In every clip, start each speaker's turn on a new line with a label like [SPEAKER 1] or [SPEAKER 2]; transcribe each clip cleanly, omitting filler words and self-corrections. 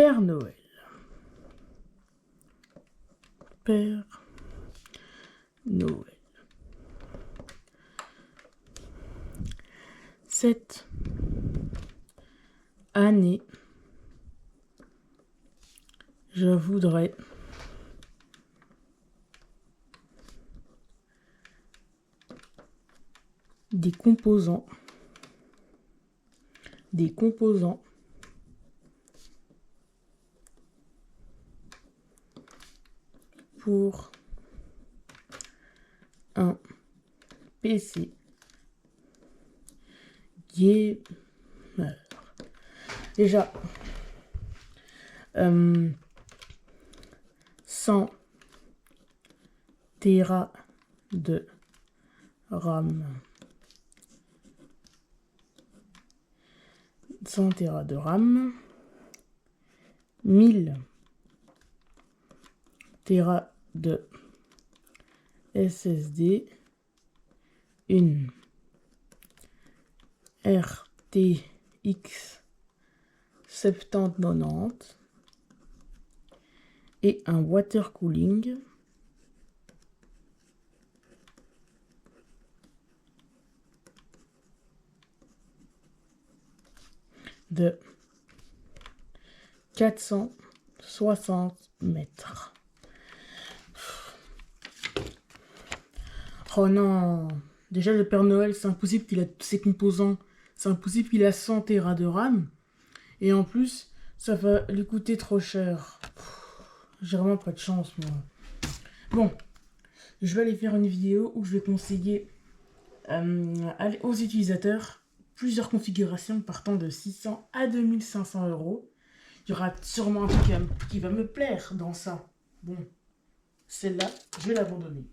[SPEAKER 1] Père Noël. Père Noël. Cette année, je voudrais des composants pour un PC gamer. Déjà, 100 Tera de RAM. 100 Tera de RAM. 1000 Tera de SSD. Une RTX 7090 et un water cooling de 460 mètres. Oh non! Déjà, le Père Noël, c'est impossible qu'il ait tous ses composants. C'est impossible qu'il ait 100 Tera de RAM. Et en plus, ça va lui coûter trop cher. J'ai vraiment pas de chance, moi. Bon, je vais aller faire une vidéo où je vais conseiller aux utilisateurs plusieurs configurations partant de 600 à 2500 euros. Il y aura sûrement un truc qui va me plaire dans ça. Bon, celle-là, je vais l'abandonner.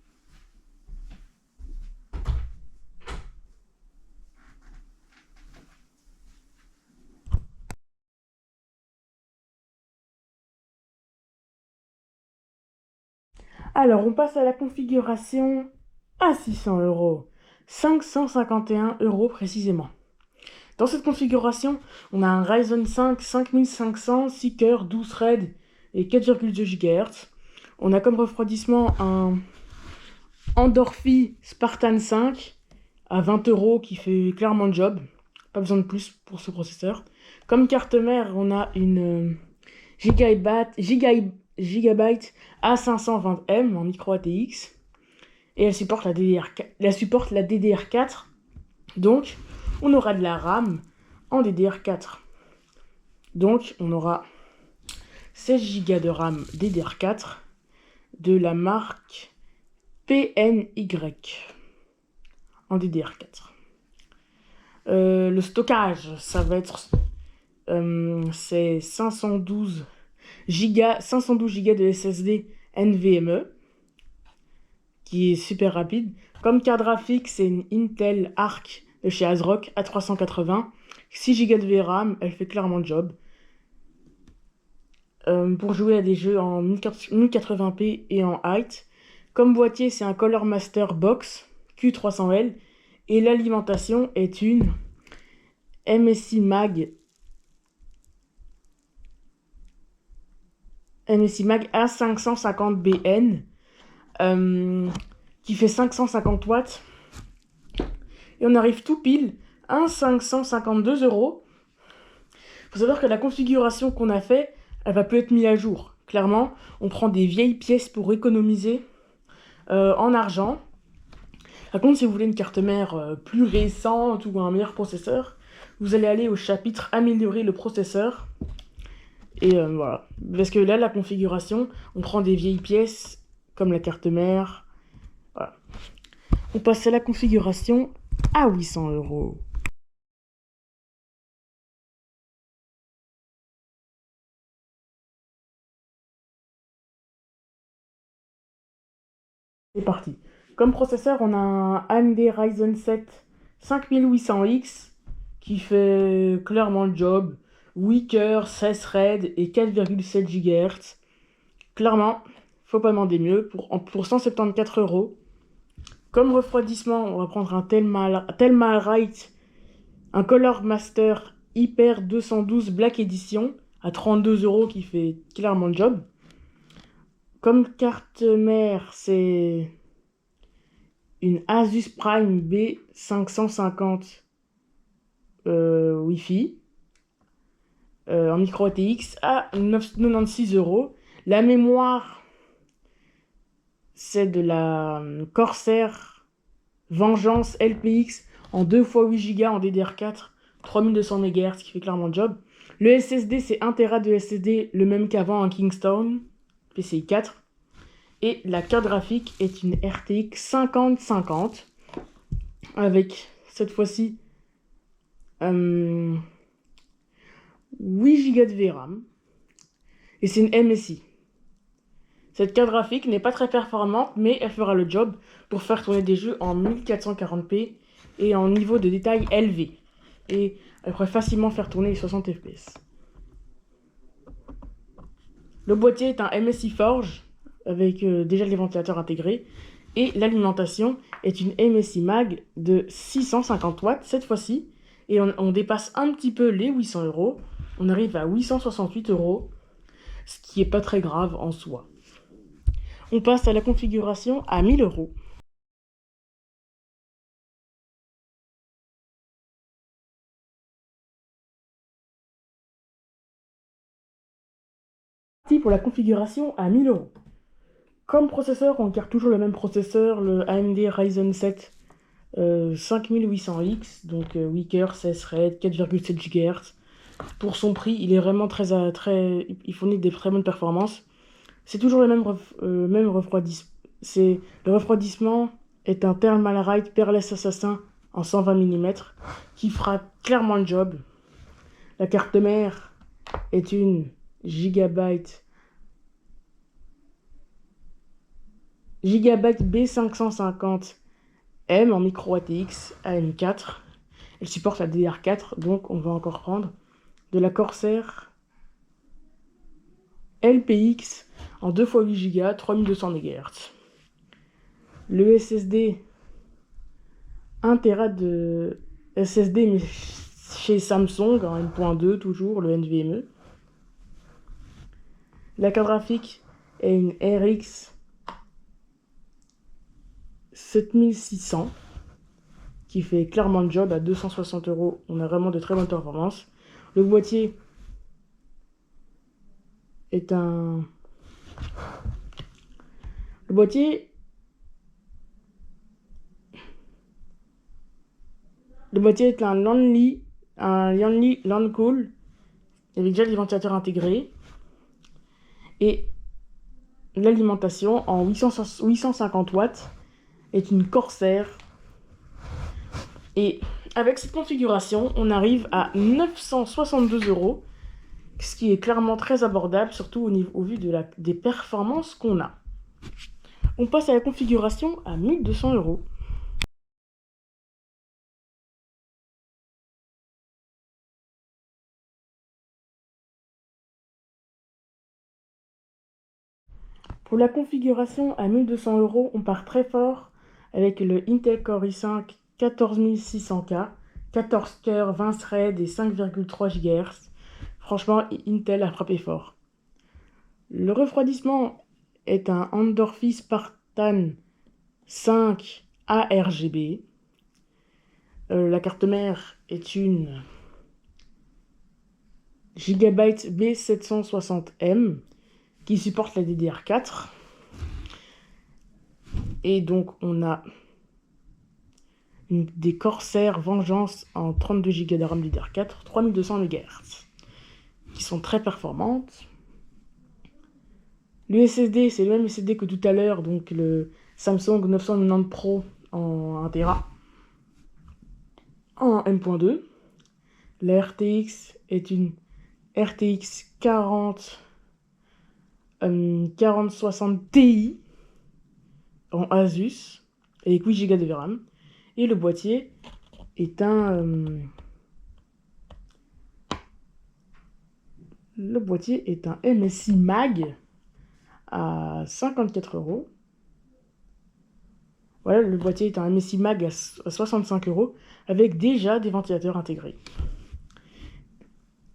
[SPEAKER 1] Alors, on passe à la configuration à 600 euros. 551 euros précisément. Dans cette configuration, on a un Ryzen 5 5500, 6 cœurs, 12 threads et 4,2 GHz. On a comme refroidissement un Andorphi Spartan 5 à 20 euros qui fait clairement le job. Pas besoin de plus pour ce processeur. Comme carte mère, on a une Gigabyte A520M en micro ATX. Et elle supporte la DDR4. Donc, on aura de la RAM en DDR4. Donc, on aura 16 Go de RAM DDR4 de la marque PNY en DDR4. Le stockage, ça va être c'est 512 Go de SSD NVMe qui est super rapide. Comme carte graphique, c'est une Intel Arc de chez ASRock A380. 6 Go de VRAM, elle fait clairement le job. Pour jouer à des jeux en 1080p et en height. Comme boîtier, c'est un Color Master Box Q300L. Et l'alimentation est une MSI Mag A550BN qui fait 550 watts. Et on arrive tout pile à 552 euros. Il faut savoir que la configuration qu'on a fait, elle va plus être mise à jour. Clairement, on prend des vieilles pièces pour économiser en argent. Par contre, si vous voulez une carte mère plus récente ou un meilleur processeur, vous allez aller au chapitre améliorer le processeur. Et voilà. Parce que là, la configuration, on prend des vieilles pièces comme la carte mère. Voilà. On passe à la configuration à 800 euros. C'est parti. Comme processeur, on a un AMD Ryzen 7 5800X qui fait clairement le job. 8 cœurs, 16 threads et 4,7 GHz. Clairement, faut pas demander mieux pour 174 euros. Comme refroidissement, on va prendre un Thelma Wright, un Color Master Hyper 212 Black Edition à 32 € qui fait clairement le job. Comme carte mère, c'est une Asus Prime B550 Wi-Fi en micro ATX à 96 €. La mémoire, c'est de la Corsair Vengeance LPX en 2 x 8 Go en DDR4, 3200 MHz qui fait clairement le job. Le SSD, c'est 1 Tera de SSD, le même qu'avant en Kingston PCI 4. Et la carte graphique est une RTX 5050 avec cette fois-ci 8 Go de VRAM. Et c'est une MSI. Cette carte graphique n'est pas très performante, mais elle fera le job pour faire tourner des jeux en 1440p et en niveau de détail élevé. Et elle pourrait facilement faire tourner les 60 fps. Le boîtier est un MSI Forge avec déjà les ventilateurs intégrés. Et l'alimentation est une MSI Mag de 650 watts cette fois-ci. Et on dépasse un petit peu les 800 €. On arrive à 868 €, ce qui n'est pas très grave en soi. On passe à la configuration à 1000 €. Pour la configuration à 1000 €. Comme processeur, on garde toujours le même processeur, le AMD Ryzen 7 5800X, donc 8 cœurs, 16 threads, 4,7 GHz. Pour son prix, il est vraiment il fournit des très bonnes performances. C'est toujours le même refroidissement. Le refroidissement est un Thermalright Peerless Assassin en 120 mm qui fera clairement le job. La carte mère est une Gigabyte B550M en micro ATX AM4. Elle supporte la DDR4, donc on va encore prendre de la Corsair LPX en 2 x 8 Go, 3200 MHz. Le SSD, 1 Tera de SSD, mais chez Samsung, en M.2 toujours, le NVMe. La carte graphique est une RX 7600 qui fait clairement le job à 260 €. On a vraiment de très bonnes performances. Le boîtier est un... Le boîtier est un Yanli Landcool avec déjà des ventilateurs intégrés. Et l'alimentation en 850 watts est une Corsair. Et avec cette configuration, on arrive à 962 €, ce qui est clairement très abordable, surtout au vu des performances qu'on a. On passe à la configuration à 1200 €. Pour la configuration à 1200 €, on part très fort avec le Intel Core i5 14600K, 14 cœurs, 20 threads et 5,3 GHz. Franchement, Intel a frappé fort. Le refroidissement est un Andorfi Spartan 5 ARGB. La carte mère est une Gigabyte B760M qui supporte la DDR4. Et donc on a des Corsair Vengeance en 32 Go de RAM DDR4, 3200 MHz, qui sont très performantes. Le SSD, c'est le même SSD que tout à l'heure, donc le Samsung 990 Pro en 1 Tera en M.2. La RTX est une RTX 4060 Ti en Asus avec 8 Go de VRAM. Et le boîtier est un MSI Mag à 54 €. Voilà, le boîtier est un MSI Mag à 65 € avec déjà des ventilateurs intégrés.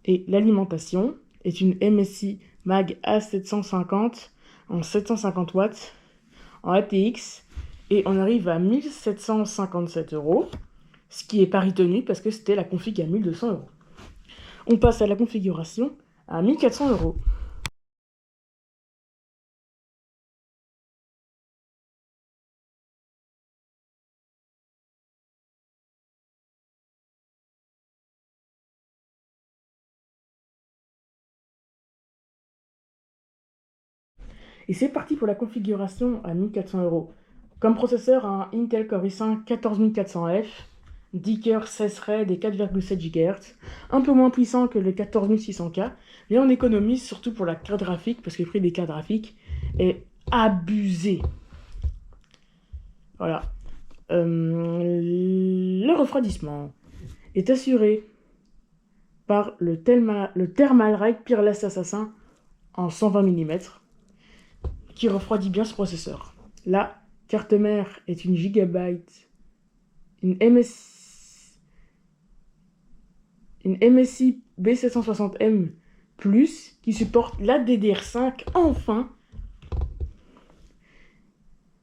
[SPEAKER 1] Et l'alimentation est une MSI Mag A750 en 750 watts en ATX et on arrive à 1757 €, ce qui est pas retenu parce que c'était la config à 1200 €. On passe à la configuration à 1400 €. Et c'est parti pour la configuration à 1400 €. Comme processeur, un Intel Core i5 14400F, 10 cœurs, 16 threads et 4,7 GHz, un peu moins puissant que le 14600K, mais on économise surtout pour la carte graphique parce que le prix des cartes graphiques est abusé. Voilà. Le refroidissement est assuré par le Thermalright Peerless Assassin en 120 mm qui refroidit bien ce processeur. La carte mère est une Gigabyte, une MSI B760M+, qui supporte la DDR5 enfin.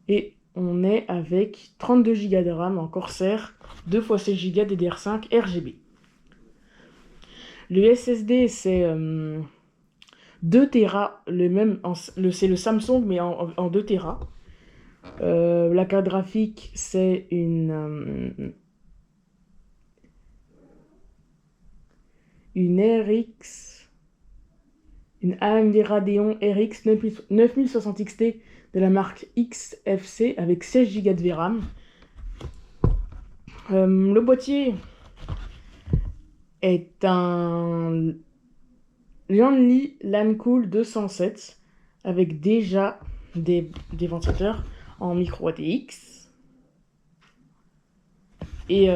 [SPEAKER 1] Et on est avec 32 Go de RAM en Corsair, 2 x 16 Go DDR5 RGB. Le SSD c'est 2 Tera, c'est le Samsung mais en 2 Tera. La carte graphique c'est une AMD Radeon RX 9060 XT de la marque XFC avec 16 Go de VRAM. Le boîtier est un Lianli LANCOOL 207 avec déjà des ventilateurs en micro ATX. Et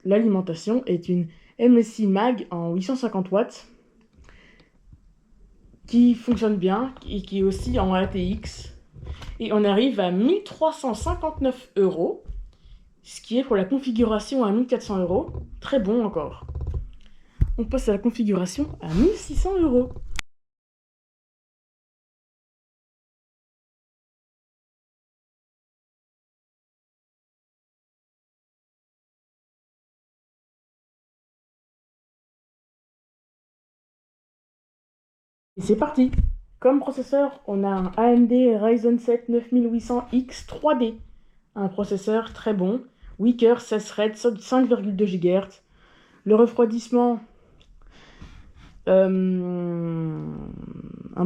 [SPEAKER 1] l'alimentation est une MSI Mag en 850 watts qui fonctionne bien et qui est aussi en ATX. Et on arrive à 1359 €, ce qui est pour la configuration à 1400 €. Très bon encore. On passe à la configuration à 1600 €. Et c'est parti. Comme processeur, on a un AMD Ryzen 7 9800X 3D. Un processeur très bon, 8 cœurs, 16 threads, 5,2 GHz. Le refroidissement, un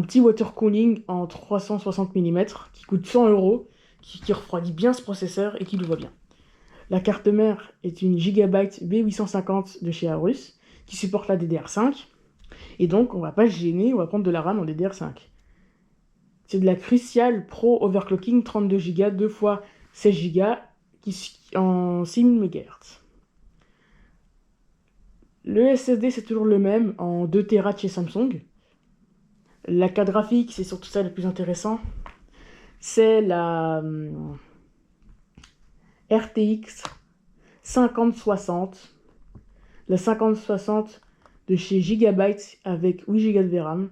[SPEAKER 1] petit water cooling en 360 mm qui coûte 100 €, qui refroidit bien ce processeur et qui le voit bien. La carte mère est une Gigabyte B850 de chez Aorus qui supporte la DDR5. Et donc, on va pas se gêner, on va prendre de la RAM en DDR5. C'est de la Crucial Pro Overclocking 32 Go, 2 x 16 Go en 6000 MHz. Le SSD, c'est toujours le même, en 2 Tera de chez Samsung. La carte graphique, c'est surtout ça le plus intéressant. C'est la RTX 5060. La 5060 de chez Gigabyte avec 8 Go de VRAM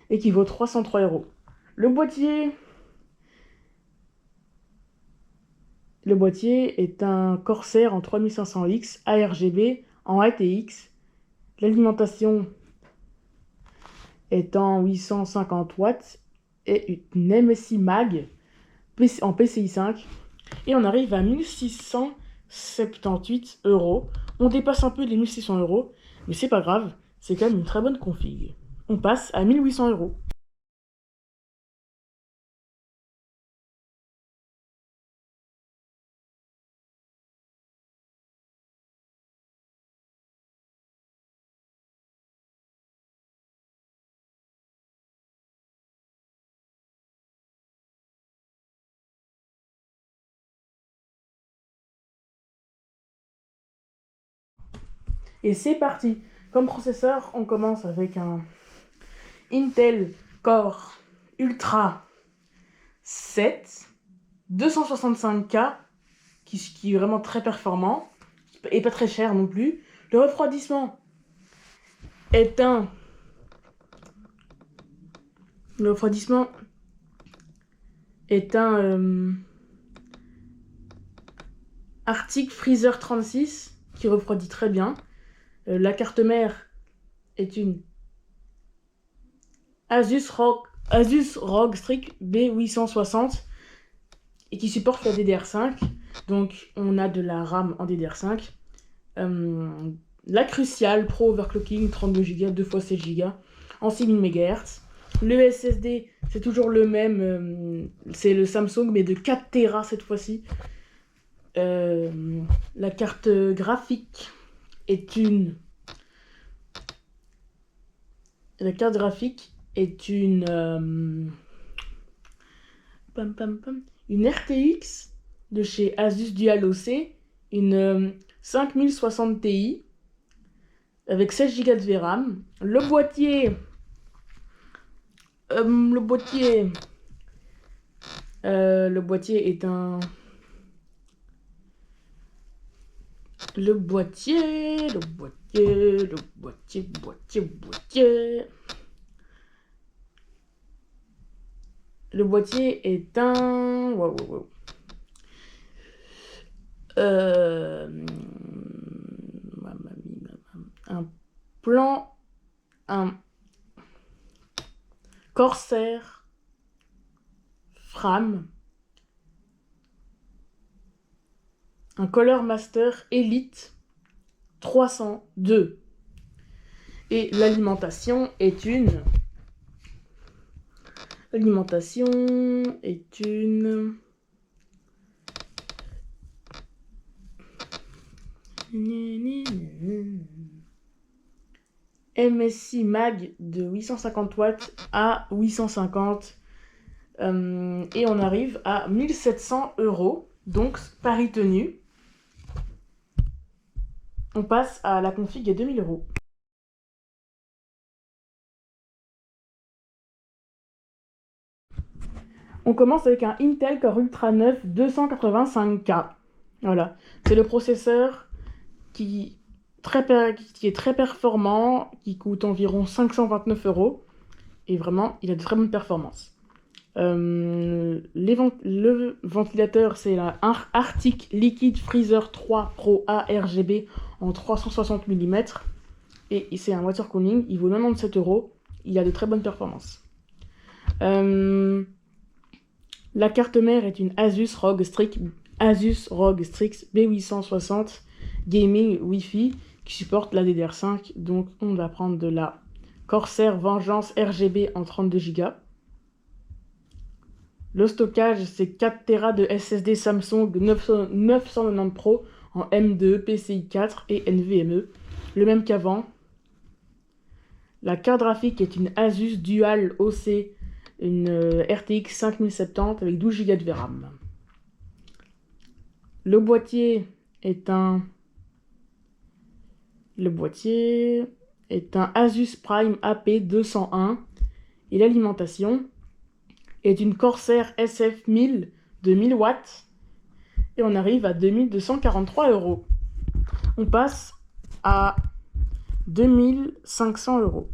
[SPEAKER 1] et qui vaut 303 €. Le boîtier est un Corsair en 3500X ARGB en ATX. L'alimentation est en 850 watts et une MSI Mag en PCI 5. Et on arrive à 1678 €. On dépasse un peu les 1600 €, mais c'est pas grave, c'est quand même une très bonne config. On passe à 1800 €. Et c'est parti. Comme processeur, on commence avec un Intel Core Ultra 7 265K qui est vraiment très performant et pas très cher non plus. Le refroidissement est un Le refroidissement est un Arctic Freezer 36 qui refroidit très bien. La carte mère est une Asus ROG Strix B860 et qui supporte la DDR5. Donc on a de la RAM en DDR5. La Crucial Pro Overclocking 32 Go 2 x 7 Go en 6000 MHz. Le SSD c'est toujours le même, c'est le Samsung mais de 4 Tera cette fois-ci. La carte graphique est une une RTX de chez Asus Dual OC, une 5060 Ti avec 16 Go de VRAM. Le boîtier est un Le boîtier est un... un Corsair Fram, un Color Master Elite 302. Et l'alimentation est une... MSI Mag de 850 watts à 850. Et on arrive à 1700 €. Donc, pari tenu. On passe à la config à 2000 €. On commence avec un Intel Core Ultra 9 285K. Voilà, c'est le processeur qui est très performant, qui coûte environ 529 €. Et vraiment, il a de très bonnes performances. Le ventilateur, c'est la Arctic Liquid Freezer 3 Pro ARGB en 360 mm. Et c'est un water cooling, il vaut 97 €. Il a de très bonnes performances. La carte mère est une Asus ROG Strix B860 Gaming Wi-Fi qui supporte la DDR5. Donc on va prendre de la Corsair Vengeance RGB en 32 Go. Le stockage, c'est 4 Tera de SSD Samsung 990 Pro en M2, PCI 4 et NVMe, le même qu'avant. La carte graphique est une Asus Dual OC, une RTX 5070 avec 12 Go de VRAM. Le boîtier est un Asus Prime AP201 et l'alimentation est une Corsair SF1000 de 1000 watts et on arrive à 2243 €. On passe à 2500 €.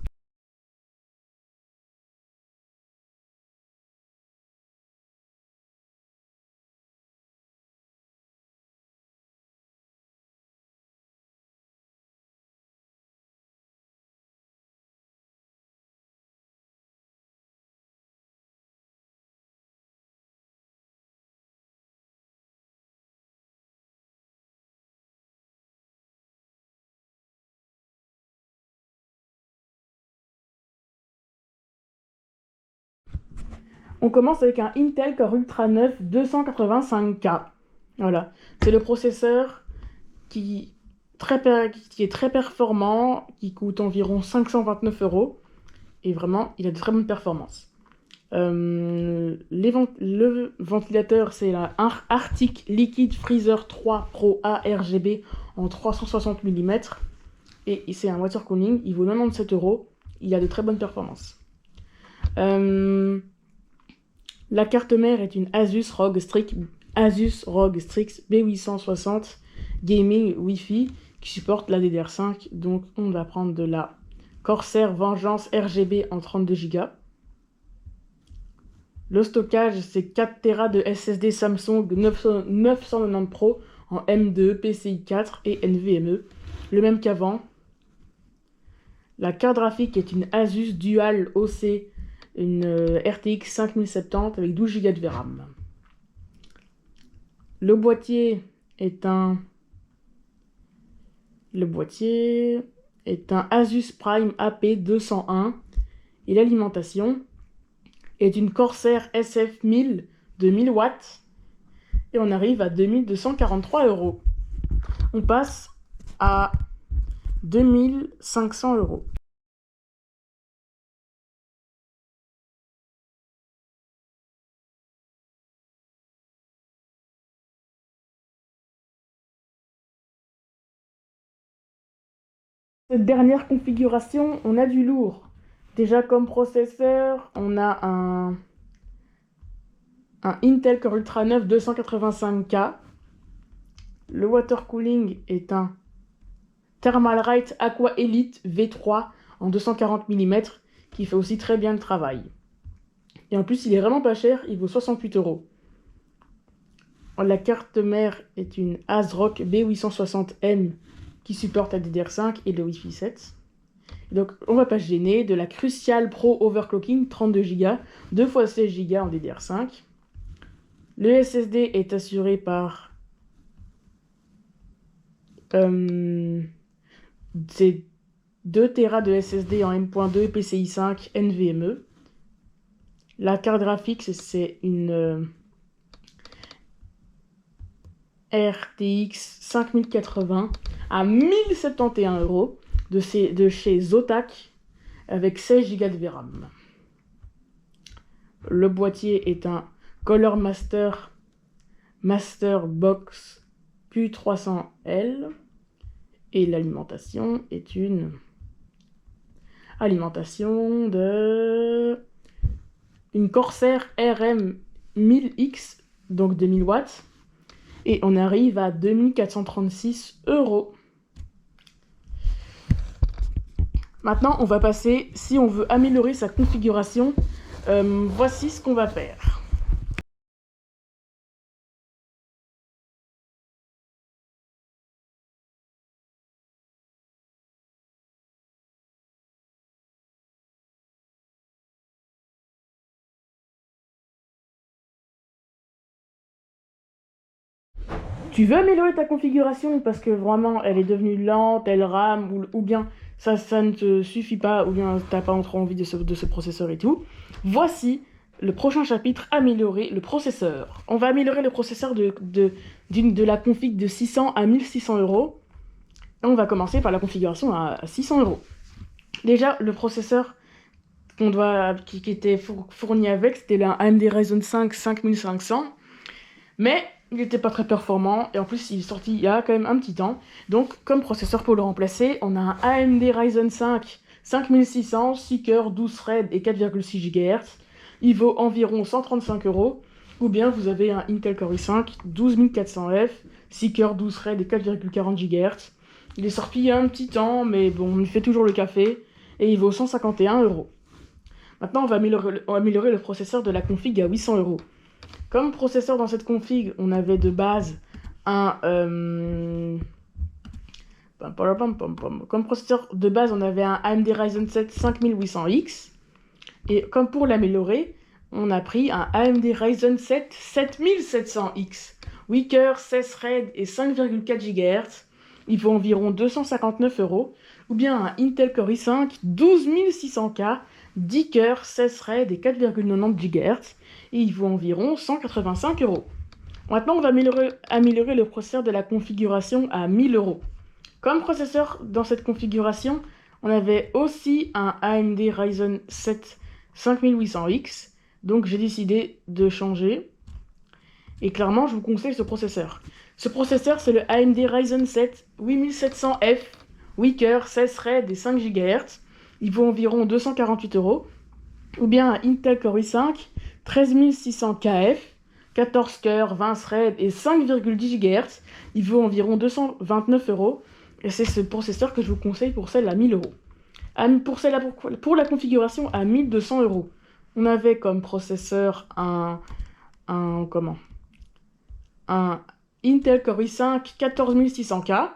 [SPEAKER 1] On commence avec un Intel Core Ultra 9 285K. Voilà, c'est le processeur qui est très performant, qui coûte environ 529 €. Et vraiment, il a de très bonnes performances. Le ventilateur, c'est la Arctic Liquid Freezer 3 Pro ARGB en 360 mm. Et c'est un water cooling, il vaut 97 €. Il a de très bonnes performances. La carte mère est une Asus ROG Strix B860 Gaming Wi-Fi qui supporte la DDR5. Donc on va prendre de la Corsair Vengeance RGB en 32 Go. Le stockage, c'est 4 Tera de SSD Samsung 990 Pro en M2, PCI 4 et NVMe, le même qu'avant. La carte graphique est une Asus Dual OC, une RTX 5070 avec 12 Go de VRAM. Le boîtier est un Asus Prime AP201 et l'alimentation est une Corsair SF1000 de 1000 watts et on arrive à 2243 €. On passe à 2500 €. Cette dernière configuration, on a du lourd. Déjà comme processeur, on a un Intel Core Ultra 9 285K. Le water cooling est un Thermalright Aqua Elite V3 en 240 mm qui fait aussi très bien le travail. Et en plus, il est vraiment pas cher, il vaut 68 €. La carte mère est une ASRock B860M qui supporte la DDR5 et le Wi-Fi 7. Donc on va pas se gêner, de la Crucial Pro Overclocking 32 Go, 2 x 16 Go en DDR5. Le SSD est assuré par c'est 2 Tera de SSD en M.2 PCI 5 NVMe. La carte graphique, c'est une RTX 5080 à 1071 € de chez Zotac avec 16 Go de VRAM. Le boîtier est un Color Master Box Q300L et l'alimentation est une alimentation de une Corsair RM1000X, donc 2000 watts, et on arrive à 2436 €. Maintenant, on va passer, si on veut améliorer sa configuration, voici ce qu'on va faire. Tu veux améliorer ta configuration parce que vraiment elle est devenue lente, elle rame, ou bien ça ne te suffit pas, ou bien t'as pas trop envie de ce processeur et tout. Voici le prochain chapitre, améliorer le processeur. On va améliorer le processeur de la config de 600 à 1600 €. Et on va commencer par la configuration à 600 €. Déjà, le processeur qui était fourni avec, c'était un AMD Ryzen 5 5500. Mais il n'était pas très performant, et en plus il est sorti il y a quand même un petit temps. Donc comme processeur pour le remplacer, on a un AMD Ryzen 5 5600, 6 cœurs, 12 threads et 4,6 GHz. Il vaut environ 135 €. Ou bien vous avez un Intel Core i5 12400F, 6 cœurs, 12 threads et 4,40 GHz. Il est sorti il y a un petit temps, mais bon, il fait toujours le café, et il vaut 151 €. Maintenant on va améliorer le processeur de la config à 800 €. Comme processeur dans cette config, on avait de base comme processeur de base, on avait un AMD Ryzen 7 5800X. Et comme pour l'améliorer, on a pris un AMD Ryzen 7 7700X. 8 cœurs, 16 threads et 5,4 GHz. Il vaut environ 259 €. Ou bien un Intel Core i5 12600K, 10 cœurs, 16 threads et 4,90 GHz. Et il vaut environ 185 €. Maintenant, on va améliorer le processeur de la configuration à 1000 €. Comme processeur dans cette configuration, on avait aussi un AMD Ryzen 7 5800X. Donc j'ai décidé de changer. Et clairement, je vous conseille ce processeur. Ce processeur, c'est le AMD Ryzen 7 8700F, 8 cœurs, 16 threads et 5 GHz. Il vaut environ 248 €. Ou bien un Intel Core i5 13600KF, 14 cœurs, 20 threads et 5,10 GHz. Il vaut environ 229 €. Et c'est ce processeur que je vous conseille pour celle à 1000 €. Pour la configuration à 1200 €. on avait comme processeur un Intel Core i5 14600K.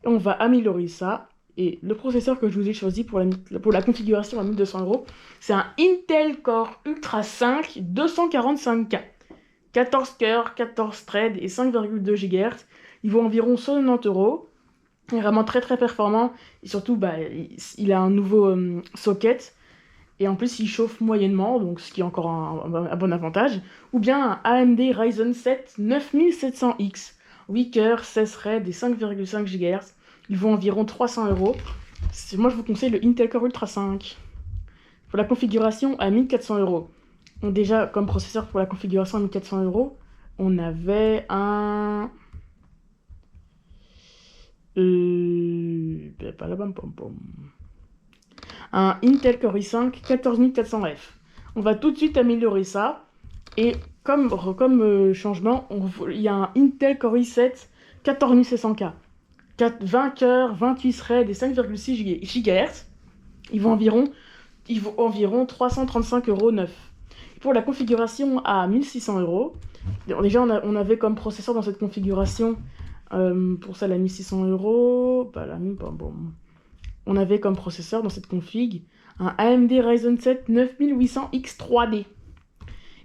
[SPEAKER 1] Et on va améliorer ça. Et le processeur que je vous ai choisi pour la configuration à 1200€, c'est un Intel Core Ultra 5 245K. 14 cœurs, 14 threads et 5,2 GHz. Il vaut environ 190€. Il est vraiment très très performant. Et surtout, il a un nouveau socket. Et en plus, il chauffe moyennement, donc ce qui est encore un bon avantage. Ou bien un AMD Ryzen 7 9700X. 8 cœurs, 16 threads et 5,5 GHz. Il vaut environ 300€. Moi, je vous conseille le Intel Core Ultra 5. Pour la configuration, à 1400€. Donc déjà, comme processeur pour la configuration à 1400€, on avait un... un Intel Core i5 14400F. On va tout de suite améliorer ça. Et comme changement, il y a un Intel Core i7 14600K. 20 cœurs, 28 threads et 5,6 GHz. Il vaut environ 335€ neuf. Pour la configuration à 1600€, déjà on avait comme processeur dans cette configuration, pour ça la 1600€, on avait comme processeur dans cette config un AMD Ryzen 7 9800X 3D.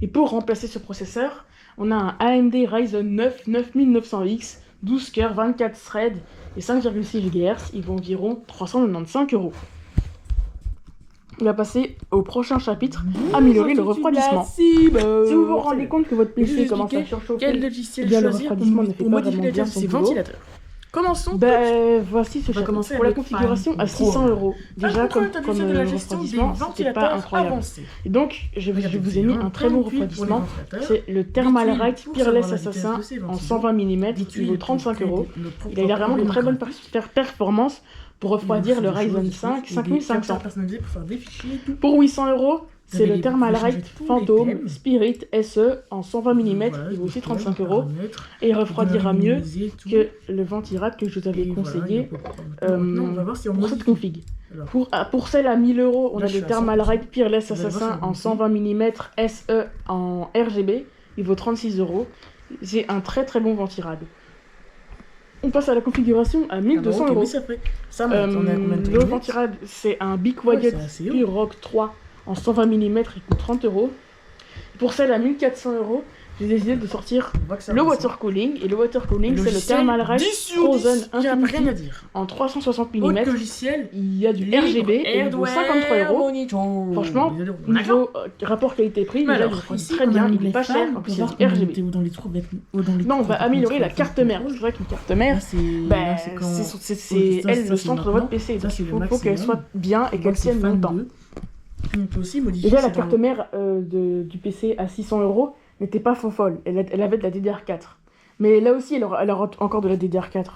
[SPEAKER 1] Et pour remplacer ce processeur, on a un AMD Ryzen 9 9900X, 12 cœurs, 24 threads et 5,6 GHz. Ils vont environ 395€. On va passer au prochain chapitre, améliorer le refroidissement. Si vous vous rendez compte que votre PC commence à surchauffer,
[SPEAKER 2] quel logiciel
[SPEAKER 1] le
[SPEAKER 2] choisir
[SPEAKER 1] refroidissement ne fait
[SPEAKER 2] pour
[SPEAKER 1] pas
[SPEAKER 2] modifier
[SPEAKER 1] vraiment bien
[SPEAKER 2] la
[SPEAKER 1] son
[SPEAKER 2] ses
[SPEAKER 1] boulot.
[SPEAKER 2] ventilateurs. Commençons.
[SPEAKER 1] Voici ce chapitre
[SPEAKER 2] commencer
[SPEAKER 1] pour la
[SPEAKER 2] avec
[SPEAKER 1] configuration à 600€. Déjà, comme le refroidissement, c'était pas incroyable. Et donc, je vous ai mis un très bon refroidissement. C'est le Thermalright Peerless Assassin en 120 mm, il vaut 35€. Il a vraiment de très bonnes performances pour refroidir le Ryzen 5 5500. Pour 800€, c'est le Thermalright Phantom Spirit SE en 120 mm, il vaut aussi 35€. Et il refroidira mieux que le Ventirac que je vous avais conseillé pour cette config. Pour celle à 1000€, on a le Thermalright Peerless Assassin en 120 mm SE en RGB, il vaut 36€. C'est un très très bon ventirad. On passe à la configuration à 1200€. Le ventirad, c'est un Be Quiet Pure Rock 3 en 120 mm, il coûte 30€. Pour celle à 1400€, j'ai décidé de sortir le water cooling. Et le water cooling, c'est le Thermalright Frozen Infinity en 360 mm. Il y a du RGB et il vaut 53€. Franchement, niveau rapport qualité-prix, il refroidit très bien, il est pas cher, en plus il y a du RGB. Non, on va améliorer la carte mère. C'est vrai qu'une carte mère, c'est elle le centre de votre PC. Donc il faut qu'elle soit bien et qu'elle tienne longtemps. Déjà, la carte mère du PC à 600€ n'était pas folle. Elle avait de la DDR4. Mais là aussi, elle aura encore de la DDR4.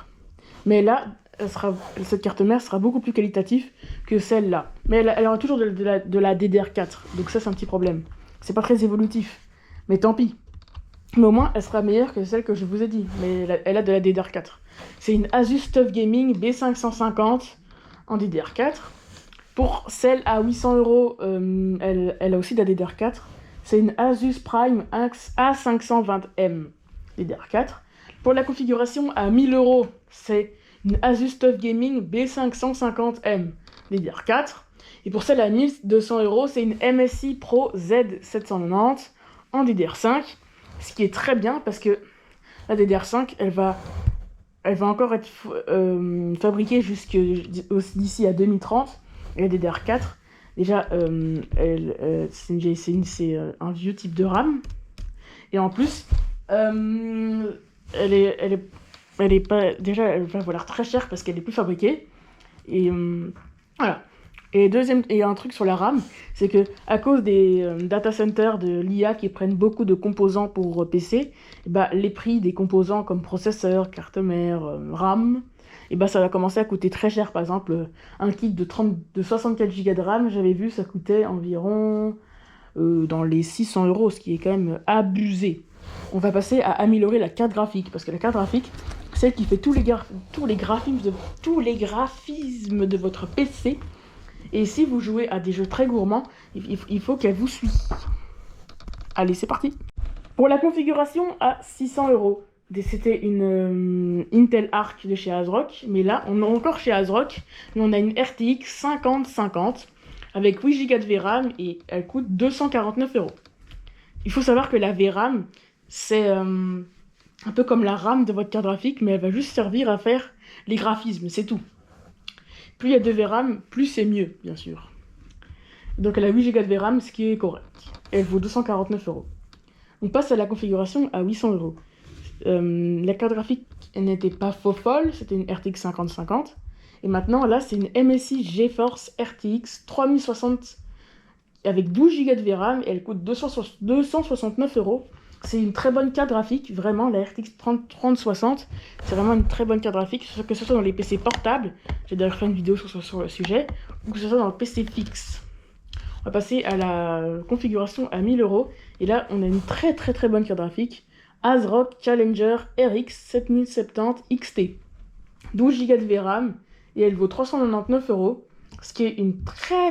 [SPEAKER 1] Mais là, cette carte mère sera beaucoup plus qualitative que celle-là. Mais elle aura toujours de la DDR4. Donc ça, c'est un petit problème. C'est pas très évolutif. Mais tant pis. Mais au moins, elle sera meilleure que celle que je vous ai dit. Mais elle a de la DDR4. C'est une Asus TUF Gaming B550 en DDR4. Pour celle à 800€, elle a aussi de la DDR4. C'est une Asus Prime A520M DDR4. Pour la configuration à 1000€, c'est une Asus TUF Gaming B550M DDR4. Et pour celle à 1200€, c'est une MSI Pro Z790 en DDR5. Ce qui est très bien parce que la DDR5, elle va encore être fabriquée d'ici à 2030. Et la DDR4, déjà, c'est un vieux type de RAM. Et en plus, elle va valoir très cher parce qu'elle est plus fabriquée. Et voilà. Et un truc sur la RAM, c'est que à cause des data centers de l'IA qui prennent beaucoup de composants pour PC, les prix des composants comme processeur, carte mère, RAM, ça va commencer à coûter très cher. Par exemple, un kit de 64 Go de RAM, j'avais vu, ça coûtait environ dans les 600€, ce qui est quand même abusé. On va passer à améliorer la carte graphique, parce que la carte graphique, celle qui fait tous les graphismes de votre PC, Et si vous jouez à des jeux très gourmands, il faut qu'elle vous suive. Allez, c'est parti. Pour la configuration à 600 €. C'était une Intel Arc de chez ASRock, mais là, on est encore chez ASRock, mais on a une RTX 5050 avec 8 Go de VRAM et elle coûte 249 €. Il faut savoir que la VRAM, c'est un peu comme la RAM de votre carte graphique, mais elle va juste servir à faire les graphismes, c'est tout. Plus il y a de VRAM, plus c'est mieux, bien sûr. Donc elle a 8 Go de VRAM, ce qui est correct. Elle vaut 249 €. On passe à la configuration à 800 €. La carte graphique n'était pas faux folle, c'était une RTX 5050. Et maintenant, là, c'est une MSI GeForce RTX 3060 avec 12 Go de VRAM et elle coûte 269 €. C'est une très bonne carte graphique, vraiment, la RTX 3060, c'est vraiment une très bonne carte graphique, que ce soit dans les PC portables, j'ai d'ailleurs fait une vidéo sur le sujet, ou que ce soit dans le PC fixe. On va passer à la configuration à 1000 €, et là, on a une très bonne carte graphique, ASRock Challenger RX 7070 XT. 12 Go de VRAM, et elle vaut 399 €, ce qui est une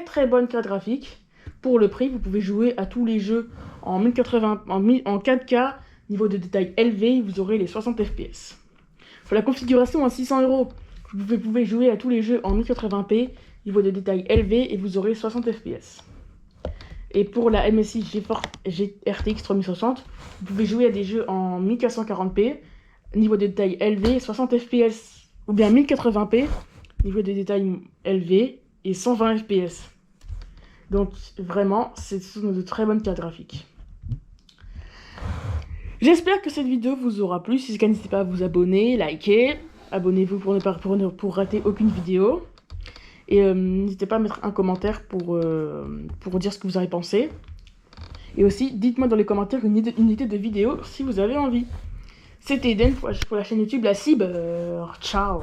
[SPEAKER 1] très bonne carte graphique. Pour le prix, vous pouvez jouer à tous les jeux en 1080, en 4K, niveau de détail élevé, vous aurez les 60 FPS. Pour la configuration à 600 €, vous pouvez jouer à tous les jeux en 1080p, niveau de détail élevé, et vous aurez 60 FPS. Et pour la MSI GeForce RTX 3060, vous pouvez jouer à des jeux en 1440p, niveau de détail élevé, 60 FPS, ou bien 1080p, niveau de détail élevé, et 120 FPS. Donc vraiment, ce sont de très bonnes cartes graphiques. J'espère que cette vidéo vous aura plu. Si c'est le cas, n'hésitez pas à vous abonner, liker, abonnez-vous pour rater aucune vidéo. Et n'hésitez pas à mettre un commentaire pour dire ce que vous avez pensé. Et aussi, dites-moi dans les commentaires une idée de vidéo si vous avez envie. C'était Eden pour la chaîne YouTube La Cyber. Ciao.